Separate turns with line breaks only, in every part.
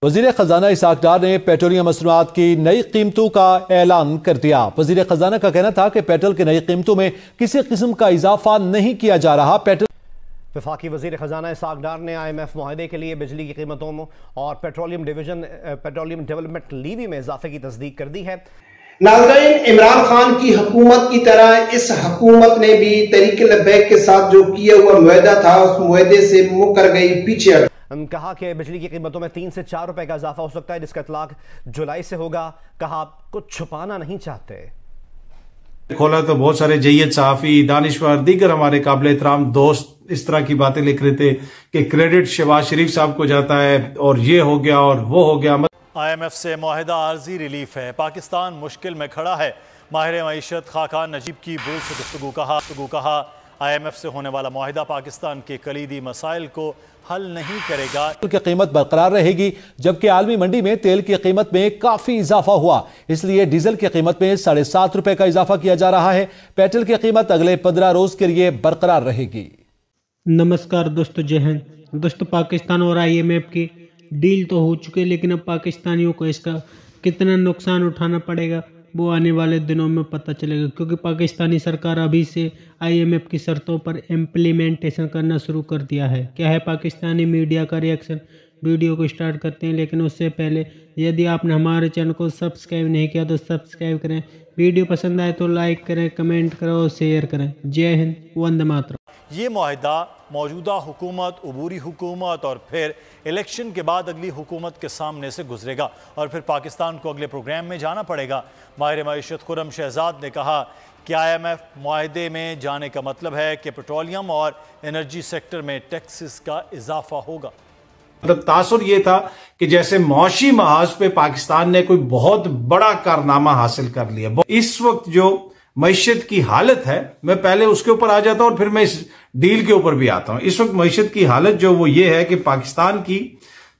वज़ीर खजाना इसहाक डार ने पेट्रोलियम मसनूआत की नई कीमतों का ऐलान कर दिया। वज़ीर खजाना का कहना था कि पेट्रोल की नई कीमतों में किसी किस्म का इजाफा नहीं किया जा रहा।
वफाकी वज़ीर खजाना इसहाक डार ने IMF मुआहदे के लिए बिजली की कीमतों और पेट्रोलियम डेवलपमेंट लीवी में इजाफे की तस्दीक कर दी है।
नाज़रीन, इमरान खान की हुकूमत की तरह इस हुकूमत ने भी तहरीक लब्बैक के साथ जो किया हुआ मुआहदा था उस मुआहदे से मुकर गई, पीछे
कहा कि बिजली की कीमतों में 3 से 4 रुपए का इजाफा हो सकता है, जिसका इतलाक जुलाई से होगा। कहा कुछ छुपाना नहीं चाहते।
खोला तो बहुत सारे जय्यद सहाफी, दानिश्वर, दीगर हमारे काबिल एहतराम दोस्त इस तरह की बातें लिख रहे थे कि क्रेडिट शहबाज शरीफ साहब को जाता है और ये हो गया और वो हो गया।
IMF से मुआहिदा आर्जी रिलीफ है, पाकिस्तान मुश्किल में खड़ा है। माहिर मईशत खाकान नजीब की बोल से गुफ्तगू कहा IMF से होने वाला मुआहिदा पाकिस्तान के कलीदी मसाइल को हल नहीं करेगा।
की कीमत बरकरार रहेगी, जबकि आलमी मंडी में तेल की कीमत में काफी इजाफा हुआ, इसलिए डीजल की कीमत में 7.5 रुपए का इजाफा किया जा रहा है। पेट्रोल की कीमत अगले 15 रोज के लिए बरकरार रहेगी।
नमस्कार दोस्तों, जय हिंद। दोस्तों, पाकिस्तान और IMF की डील तो हो चुकी है, लेकिन अब पाकिस्तानियों को इसका कितना नुकसान उठाना पड़ेगा वो आने वाले दिनों में पता चलेगा, क्योंकि पाकिस्तानी सरकार अभी से IMF की शर्तों पर इम्प्लीमेंटेशन करना शुरू कर दिया है। क्या है पाकिस्तानी मीडिया का रिएक्शन, वीडियो को स्टार्ट करते हैं। लेकिन उससे पहले यदि आपने हमारे चैनल को सब्सक्राइब नहीं किया तो सब्सक्राइब करें, वीडियो पसंद आए तो लाइक करें, कमेंट करें और शेयर करें। जय हिंद, वंदे मातरम।
ये मुआहिदा मौजूदा हुकूमत, अबूरी हुकूमत और फिर इलेक्शन के बाद अगली हुकूमत के सामने से गुजरेगा और फिर पाकिस्तान को अगले प्रोग्राम में जाना पड़ेगा। माहिर मईशत खुर्रम शहजाद ने कहा कि IMF मुआहिदे में जाने का मतलब है कि पेट्रोलियम और एनर्जी सेक्टर में टैक्सेस का इजाफा होगा।
मतलब तासुर ये था कि जैसे मौशी महाज पे पाकिस्तान ने कोई बहुत बड़ा कारनामा हासिल कर लिया। इस वक्त जो मईशत की हालत है, मैं पहले उसके ऊपर आ जाता हूं और फिर मैं इस डील के ऊपर भी आता हूं। इस वक्त मईशत की हालत जो वो ये है कि पाकिस्तान की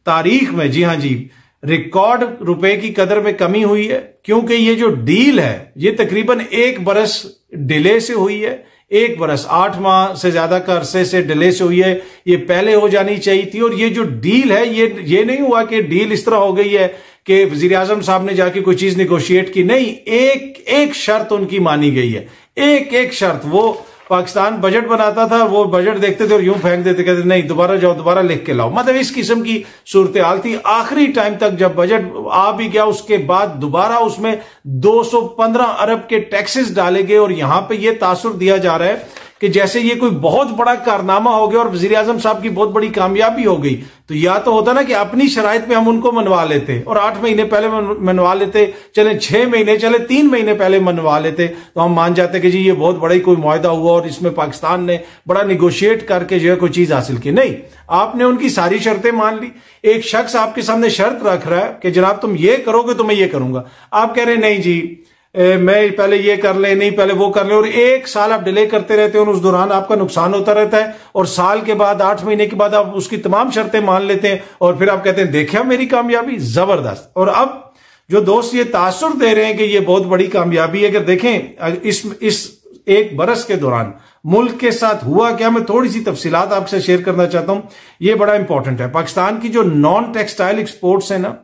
तारीख में, जी हां जी, रिकॉर्ड रुपए की कदर में कमी हुई है, क्योंकि ये जो डील है ये तकरीबन 1 बरस डिले से हुई है। 1 बरस 8 माह से ज्यादा का अरसे से डिले से हुई है। ये पहले हो जानी चाहिए थी। और ये जो डील है ये नहीं हुआ कि डील इस तरह हो गई है कि वजीर आजम साहब ने जाके कोई चीज निगोशिएट की। नहीं, एक शर्त उनकी मानी गई है, एक शर्त। वो पाकिस्तान बजट बनाता था, वो बजट देखते थे और यूं फेंक देते, कहते नहीं दोबारा जाओ, दोबारा लिख के लाओ। मतलब इस किस्म की सूरत हाल थी। आखिरी टाइम तक जब बजट आ भी गया, उसके बाद दोबारा उसमें 215 अरब के टैक्सेस डाले गए और यहां पे ये तासुर दिया जा रहा है कि जैसे ये कोई बहुत बड़ा कारनामा हो गया और वजीर आजम साहब की बहुत बड़ी कामयाबी हो गई। तो या तो होता ना कि अपनी शराइत में हम उनको मनवा लेते और 8 महीने पहले मनवा लेते, चले 6 महीने, चले 3 महीने पहले मनवा लेते, तो हम मान जाते कि जी ये बहुत बड़ा ही कोई मुआहिदा हुआ और इसमें पाकिस्तान ने बड़ा निगोशिएट करके जो है कोई चीज हासिल की। नहीं, आपने उनकी सारी शर्तें मान ली। एक शख्स आपके सामने शर्त रख रहा है कि जनाब तुम ये करोगे तो मैं ये करूंगा। आप कह रहे नहीं जी मैं पहले ये कर ले, नहीं पहले वो कर ले, और 1 साल आप डिले करते रहते हो और उस दौरान आपका नुकसान होता रहता है। और साल के बाद 8 महीने के बाद आप उसकी तमाम शर्तें मान लेते हैं और फिर आप कहते हैं देखिए मेरी कामयाबी जबरदस्त। और अब जो दोस्त ये तासुर दे रहे हैं कि ये बहुत बड़ी कामयाबी है, अगर देखें इस 1 बरस के दौरान मुल्क के साथ हुआ क्या, मैं थोड़ी सी तफसीलात आपसे शेयर करना चाहता हूं। ये बड़ा इंपॉर्टेंट है। पाकिस्तान की जो नॉन टेक्सटाइल एक्सपोर्ट्स है ना,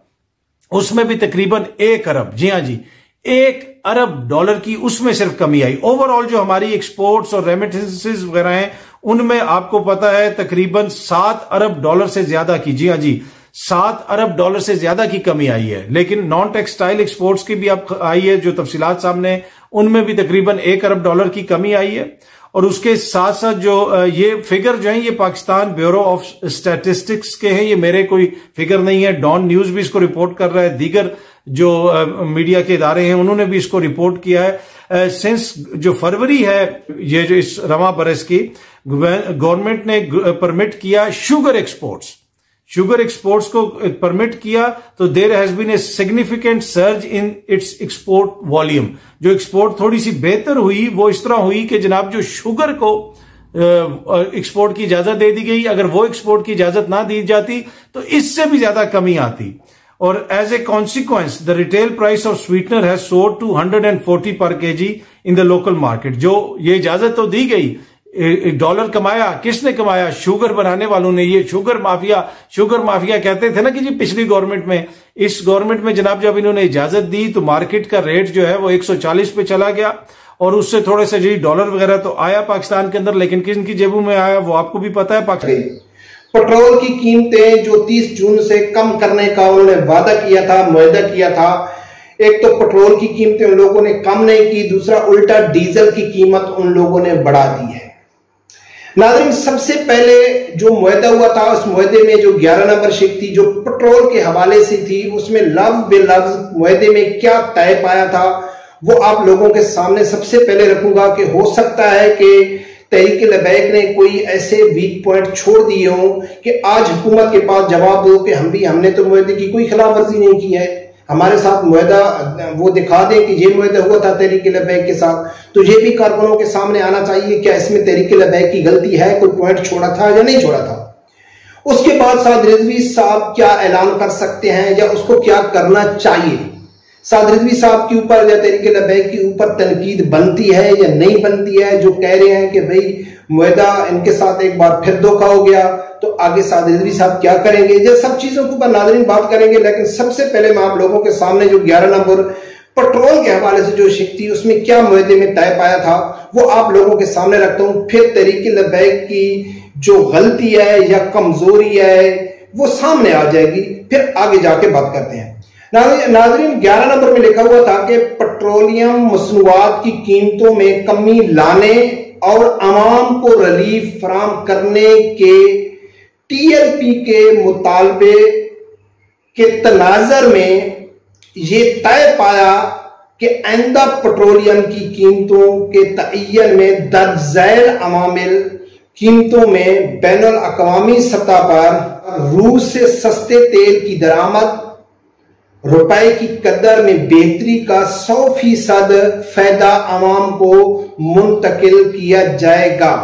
उसमें भी तकरीबन 1 अरब, जी हां जी, 1 अरब डॉलर की उसमें सिर्फ कमी आई। ओवरऑल जो हमारी एक्सपोर्ट्स और रेमिटेंसेस वगैरह हैं उनमें आपको पता है तकरीबन 7 अरब डॉलर से ज्यादा की, जी हां जी, 7 अरब डॉलर से ज्यादा की कमी आई है। लेकिन नॉन टेक्सटाइल एक्सपोर्ट्स की भी अब आई है, जो तफसीलात सामने, उनमें भी तकरीबन 1 अरब डॉलर की कमी आई है। और उसके साथ साथ जो ये फिगर जो है ये पाकिस्तान ब्यूरो ऑफ स्टैटिस्टिक्स के हैं, ये मेरे कोई फिगर नहीं है। डॉन न्यूज भी इसको रिपोर्ट कर रहा है, दीगर जो मीडिया के इदारे हैं उन्होंने भी इसको रिपोर्ट किया है। सिंस जो फरवरी है ये जो इस रवा बरस की, गवर्नमेंट ने परमिट किया शुगर एक्सपोर्ट्स को परमिट किया, तो there has been a significant surge in its export volume. जो एक्सपोर्ट थोड़ी सी बेहतर हुई वो इस तरह हुई कि जनाब जो शुगर को एक्सपोर्ट की इजाजत दे दी गई, अगर वो एक्सपोर्ट की इजाजत ना दी जाती तो इससे भी ज्यादा कमी आती। और as a consequence the retail price of sweetener has soared to 140 per KG in the local market. जो ये इजाजत तो दी गई डॉलर कमाया, किसने कमाया? शुगर बनाने वालों ने। ये शुगर माफिया कहते थे ना कि जी पिछली गवर्नमेंट में, इस गवर्नमेंट में जनाब जब इन्होंने इजाजत दी तो मार्केट का रेट जो है वो 140 पे चला गया और उससे थोड़े से जी डॉलर वगैरह तो आया पाकिस्तान के अंदर, लेकिन किन की जेबों में आया वो आपको भी पता है।
पेट्रोल की कीमतें जो 30 जून से कम करने का उन्होंने वादा किया था, मुआहदा किया था, एक तो पेट्रोल की कीमतें उन लोगों ने कम नहीं की, दूसरा उल्टा डीजल की कीमत उन लोगों ने बढ़ा दी है। नाज़रीन, सबसे पहले जो मुआहदा हुआ था उस मुआहदे में जो 11 नंबर शिक थी जो पेट्रोल के हवाले से थी, उसमें लफ्ज बेलफ्ज मुआहदे में क्या तय पाया था वो आप लोगों के सामने सबसे पहले रखूंगा कि हो सकता है कि तहरीक लबैक ने कोई ऐसे वीक पॉइंट छोड़ दिए हों कि आज हुकूमत के पास जवाब दो कि हमने तो मुआहदे की कोई खिलाफ वर्जी नहीं की है, हमारे साथ मुआहदा वो दिखा दें कि ये मुआहदा हुआ था तहरीक लबैक के साथ। तो ये भी कारकुनों के सामने आना चाहिए क्या इसमें तहरीक लबैक की गलती है, कोई पॉइंट छोड़ा था या नहीं छोड़ा था। उसके बाद साद रिजवी साहब क्या ऐलान कर सकते हैं या उसको क्या करना चाहिए। साद रिजवी साहब के ऊपर या तहरीक लबैक के ऊपर तनकीद बनती है या नहीं बनती है। जो कह रहे हैं कि भाई मुआहदा इनके साथ एक बार फिर धोखा हो गया, तो आगे साद रिजवी साहब क्या करेंगे, ये सब चीजों के ऊपर नाज़रीन बात करेंगे। लेकिन सबसे पहले मैं आप लोगों के सामने जो 11 नंबर पेट्रोल के हवाले से जो शिक थी उसमें क्या मुआहदे में तय पाया था वो आप लोगों के सामने रखता हूं। फिर तहरीक लबैक की जो गलती है या कमजोरी है वो सामने आ जाएगी, फिर आगे जाके बात करते हैं। नाज़रीन, 11 नंबर में लिखा हुआ था कि पेट्रोलियम मसनूआत की कीमतों में कमी लाने और अवाम को रिलीफ फराहम करने के TLP के मुतालबे के तनाजर में ये तय पाया कि आइंदा पेट्रोलियम की कीमतों के तयन में दर्ज झैल अवामिल कीमतों में बैनुल अक़वामी सतह पर रूस से सस्ते तेल की दरामद, रुपए की कदर में बेहतरी का 100% फायदा अवाम को मुंतकिल किया जाएगा।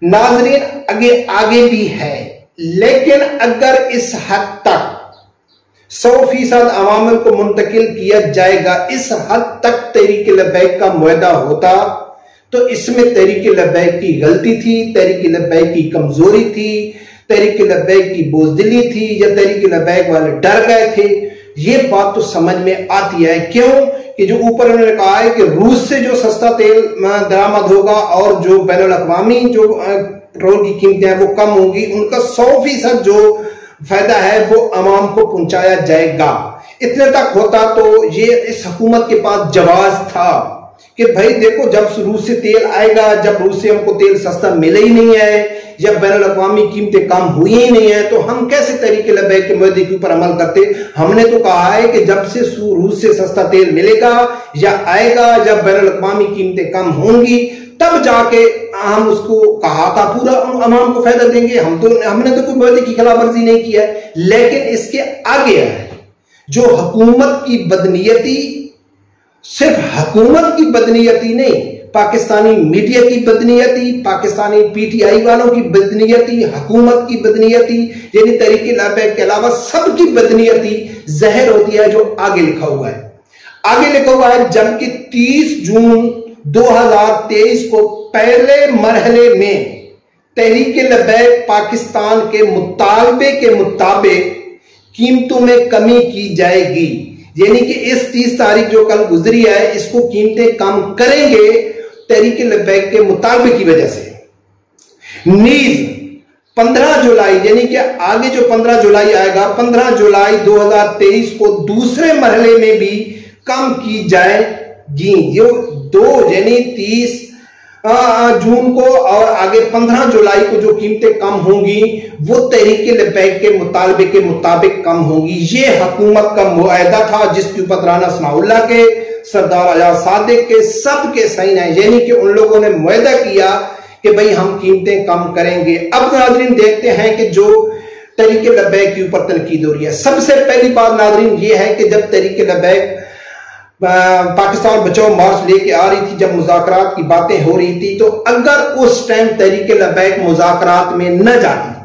नाज़रीन, आगे भी है, लेकिन अगर इस हद तक 100% अवाम को मुंतकिल किया जाएगा, इस हद तक तहरीक लबैक का मुआहदा होता तो इसमें तहरीक लबैक की गलती थी, तहरीक लबैक की कमजोरी थी, तहरीक लबैक की बोझदिली थी या तहरीक लबैक वाले डर गए थे। ये बात तो समझ में आती है। क्यों कि जो ऊपर उन्होंने कहा है कि रूस से जो सस्ता तेल दरामद होगा और जो बैनुल अक़वामी जो पेट्रोल की कीमतें हैं वो कम होंगी, उनका 100% जो फायदा है वो अवाम को पहुंचाया जाएगा। इतने तक होता तो ये इस हुकूमत के पास जवाज था कि भाई देखो, जब रूस से तेल आएगा, जब रूस से हमको तेल सस्ता मिले ही नहीं है, जब बैनुल अक़वामी कीमतें कम हुई ही नहीं है, तो हम कैसे तहरीक लबैक के मुआहदे के ऊपर अमल करते। हमने तो कहा है कि जब से रूस से सस्ता तेल मिलेगा या आएगा, जब बैनुल अक़वामी कीमतें कम होंगी, तब जाके हम उसको कहा था पूरा अवाम को फायदा देंगे। हमने तो कोई मुआहदे की खिलाफ वर्जी नहीं की है। लेकिन इसके आगे है जो हुकूमत की बदनीयती, सिर्फ हुकूमत की बदनीयती नहीं, पाकिस्तानी मीडिया की बदनीयती, पाकिस्तानी PTI वालों की बदनीयती, हुकूमत की बदनीयती, यानी तहरीक लबैक के अलावा सबकी बदनीयती जहर होती है जो आगे लिखा हुआ है। आगे लिखा हुआ है, जबकि 30 जून 2023 को पहले मरहले में तहरीक लबैक पाकिस्तान के मुतालबे के मुताबिक कीमतों में कमी की जाएगी। यानी कि इस 30 तारीख जो कल गुजरी है, इसको कीमतें कम करेंगे तहरीक लबैक के मुतालबे की वजह से। नीज 15 जुलाई यानी कि आगे जो 15 जुलाई आएगा, 15 जुलाई 2023 को दूसरे मरहले में भी कम की जाएगी। जो 2 यानी 30 जून को और आगे 15 जुलाई को जो कीमतें कम होंगी वो तहरीक लबैक के मुतालबे के मुताबिक कम होंगी। ये हुकूमत का मुआहदा था जिसके ऊपर राना सनाउल्लाह के, सरदार आजाद सादिक के, सबके साइन है। यानी कि उन लोगों ने मुआहदा किया कि भाई हम कीमतें कम करेंगे। अब नाज़रीन देखते हैं कि जो तहरीक लबैक के ऊपर तनकीद हो रही है। सबसे पहली बात नाज़रीन ये है कि जब तहरीक लबैक पाकिस्तान बचाओ मार्च लेके आ रही थी, जब मुज़ाकरात की बातें हो रही थी, तो अगर उस टाइम तहरीक लबैक मुज़ाकरात में न जाती,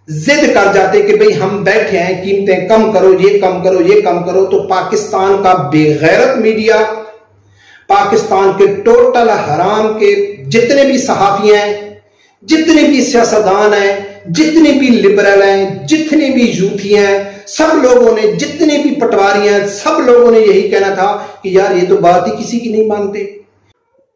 जिद कर जाते कि भाई हम बैठे हैं, कीमतें कम करो, ये कम करो, ये कम करो, तो पाकिस्तान का बेगैरत मीडिया, पाकिस्तान के टोटल हराम के जितने भी सहाफी हैं, जितने भी सियासतदान हैं, जितने भी लिबरल हैं, जितने भी यूथी हैं, सब लोगों ने, जितने भी पटवारी हैं, सब लोगों ने यही कहना था कि यार ये तो बात ही किसी की नहीं मानते।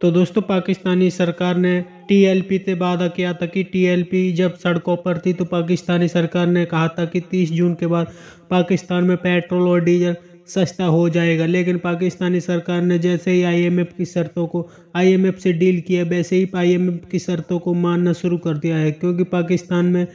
तो दोस्तों, पाकिस्तानी सरकार ने टीएलपी से वादा किया था कि टीएलपी जब सड़कों पर थी तो पाकिस्तानी सरकार ने कहा था कि 30 जून के बाद पाकिस्तान में पेट्रोल और डीजल सस्ता हो जाएगा। लेकिन पाकिस्तानी सरकार ने जैसे ही आईएमएफ की शर्तों को, आईएमएफ से डील किया, वैसे ही आईएमएफ की शर्तों को मानना शुरू कर दिया है। क्योंकि पाकिस्तान में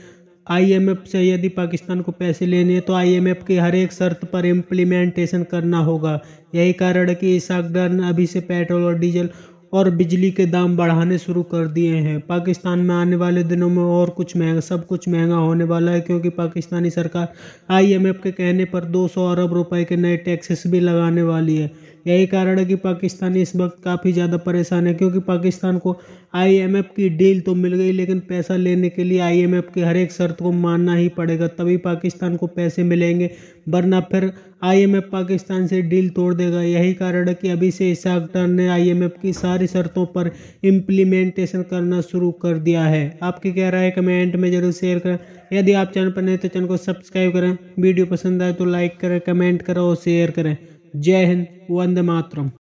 आईएमएफ से यदि पाकिस्तान को पैसे लेने हैं तो आईएमएफ की हर एक शर्त पर इम्प्लीमेंटेशन करना होगा। यही कारण है कि इसाक डार ने अभी से पेट्रोल और डीजल और बिजली के दाम बढ़ाने शुरू कर दिए हैं। पाकिस्तान में आने वाले दिनों में और कुछ महंगा, सब कुछ महंगा होने वाला है, क्योंकि पाकिस्तानी सरकार आईएमएफ के कहने पर 200 अरब रुपए के नए टैक्सेस भी लगाने वाली है। यही कारण है कि पाकिस्तानी इस वक्त काफ़ी ज़्यादा परेशान है, क्योंकि पाकिस्तान को आईएमएफ की डील तो मिल गई, लेकिन पैसा लेने के लिए आईएमएफ की हर एक शर्त को मानना ही पड़ेगा, तभी पाकिस्तान को पैसे मिलेंगे, वरना फिर आईएमएफ पाकिस्तान से डील तोड़ देगा। यही कारण है कि अभी से इसाक डार ने आईएमएफ की सारी शर्तों पर इम्प्लीमेंटेशन करना शुरू कर दिया है। आपकी क्या राय है कमेंट में जरूर शेयर करें। यदि आप चैनल पर नए तो चैनल को सब्सक्राइब करें, वीडियो पसंद आए तो लाइक करें, कमेंट करें और शेयर करें। जय हिंद, वंदे मातरम।